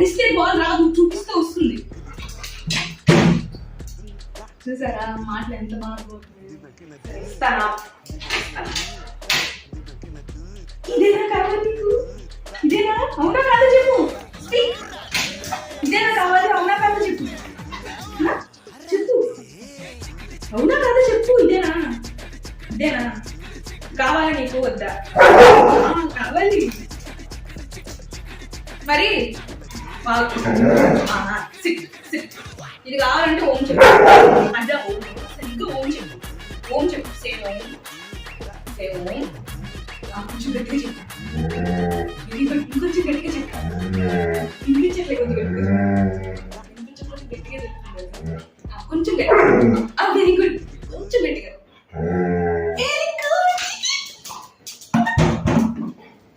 అరిస్తే బాల్ రాదు, చూపిస్తే వస్తుంది. చూసారా మాటలు ఎంత బాగా. ఇస్తానా? ఇదేనా కావాలి నీకు? ఇదేనా? అవునా కాదా చెప్పు. ఇదేనా కావాలి? అవునా కాదా చెప్పు. చెప్పు, అవునా కాదా చెప్పు. ఇదేనా? ఇదేనా కావాలా నీకు? వద్దా? కావాలి మరి. ఇది కావాలంటే ఓం చెప్పు. అదే ఓం సరిగ్గా ఓం చెప్పు. ఓం చెప్పు. సేవ్ ఓం. సేవ్ ఓం. కొంచెం దగ్గర